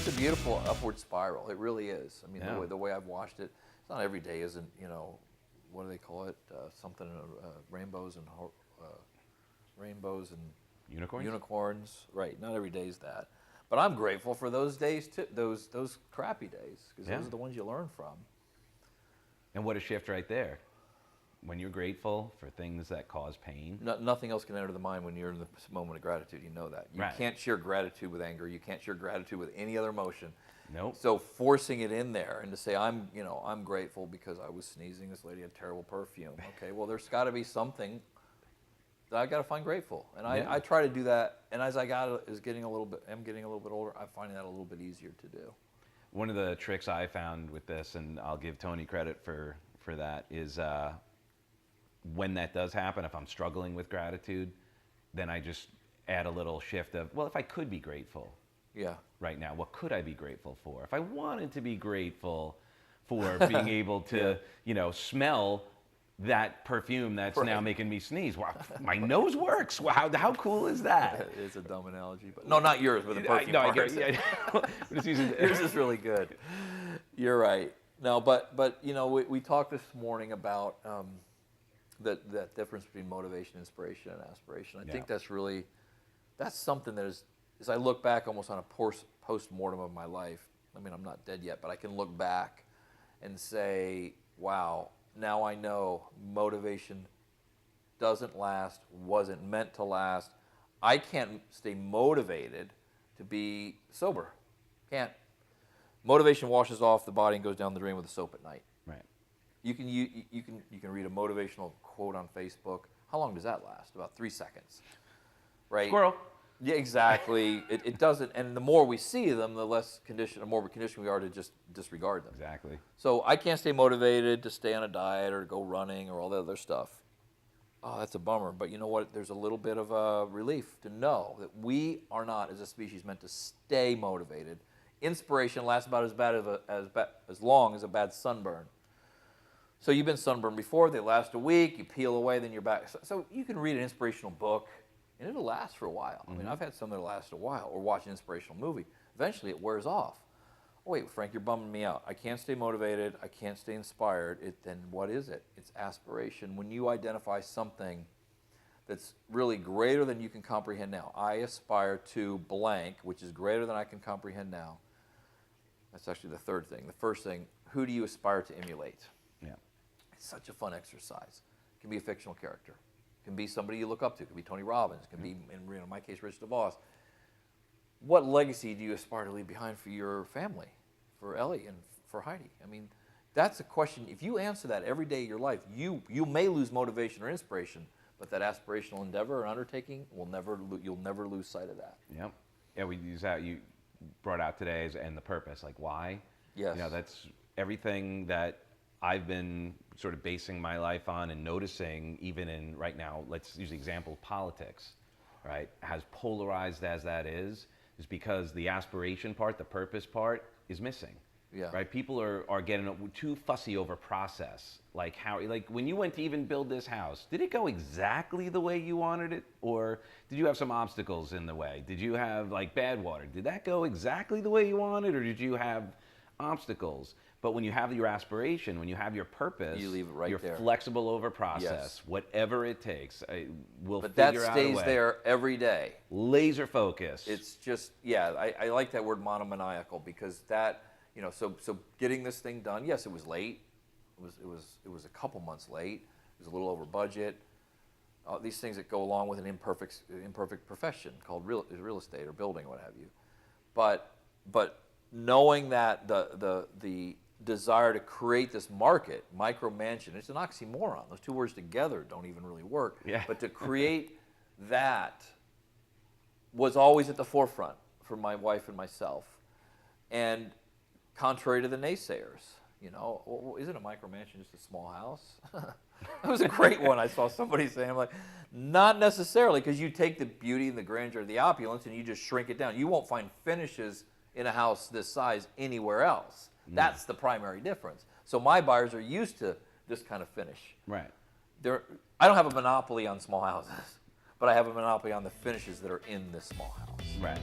it's a beautiful upward spiral. It really is. I mean, Yeah. the way I've watched it, it's not every day isn't, what do they call it? Something, rainbows and rainbows and unicorns. Right. Not every day is that. But I'm grateful for those days too. Those crappy days, because those are the ones you learn from. And what a shift right there. When you're grateful for things that cause pain. Nothing else can enter the mind when you're in the moment of gratitude. You know that. You can't share gratitude with anger. You can't share gratitude with any other emotion. Nope. So forcing it in there and to say, I'm grateful because I was sneezing. This lady had terrible perfume. Okay, well, there's got to be something that I got to find grateful. And I try to do that. And as I'm getting a little bit older, I'm finding that a little bit easier to do. One of the tricks I found with this, and I'll give Tony credit for that, is when that does happen, if I'm struggling with gratitude, then I just add a little shift of, well, if I could be grateful right now, what could I be grateful for? If I wanted to be grateful for being able to, smell that perfume that's now making me sneeze. Wow, my nose works. Wow, how cool is that? It's a dumb analogy, but no, not yours with the perfume. No, I get it. Yours is really good. You're right. No, but we talked this morning about that difference between motivation, inspiration, and aspiration. I think that's something that is, as I look back almost on a post-mortem of my life, I mean, I'm not dead yet, but I can look back and say, wow, now I know motivation doesn't last, wasn't meant to last. I can't stay motivated to be sober. Can't. Motivation washes off the body and goes down the drain with the soap at night. Right. You can read a motivational quote on Facebook. How long does that last? About 3 seconds, right? Squirrel. Yeah, exactly. It doesn't, and the more we see them, the more conditioned we are to just disregard them. Exactly. So I can't stay motivated to stay on a diet or to go running or all that other stuff. Oh, that's a bummer. But you know what? There's a little bit of a relief to know that we are not, as a species, meant to stay motivated. Inspiration lasts about as long as a bad sunburn. So you've been sunburned before, they last a week, you peel away, then you're back. So you can read an inspirational book, and it'll last for a while. I mean, I've had some that last a while, or watch an inspirational movie. Eventually it wears off. Oh, wait, Frank, you're bumming me out. I can't stay motivated, I can't stay inspired. Then what is it? It's aspiration. When you identify something that's really greater than you can comprehend now. I aspire to blank, which is greater than I can comprehend now. That's actually the third thing. The first thing, who do you aspire to emulate? Yeah. It's such a fun exercise. It can be a fictional character. It can be somebody you look up to. It can be Tony Robbins. It can be, in my case, Rich DeVos. What legacy do you aspire to leave behind for your family, for Ellie and for Heidi? I mean, that's a question. If you answer that every day of your life, you may lose motivation or inspiration, but that aspirational endeavor or undertaking, you'll never lose sight of that. Yep. Yeah, we use that. You brought out today and the purpose, like why? Yes. That's everything that I've been sort of basing my life on and noticing, even in right now, let's use the example of politics, right? As polarized as that is because the aspiration part, the purpose part is missing. Yeah. Right? People are getting too fussy over process. Like when you went to even build this house, did it go exactly the way you wanted it? Or did you have some obstacles in the way? Did you have bad water? Did that go exactly the way you wanted, or did you have obstacles? But when you have your aspiration, when you have your purpose, you leave it right you're there. Flexible over process, whatever it takes. We'll but figure that out a way. stays there every day. Laser focus. It's just, I like that word monomaniacal, because that, so getting this thing done, yes, it was late. It was a couple months late. It was a little over budget. These things that go along with an imperfect profession called real estate or building, what have you. But knowing that the desire to create this market, micro-mansion, it's an oxymoron. Those two words together don't even really work. Yeah. But to create that was always at the forefront for my wife and myself. And contrary to the naysayers, isn't a micro-mansion just a small house? That was a great one I saw somebody saying. I'm like, not necessarily, because you take the beauty and the grandeur of the opulence and you just shrink it down. You won't find finishes in a house this size anywhere else. That's the primary difference. So my buyers are used to this kind of finish. Right. I don't have a monopoly on small houses, but I have a monopoly on the finishes that are in this small house. Right.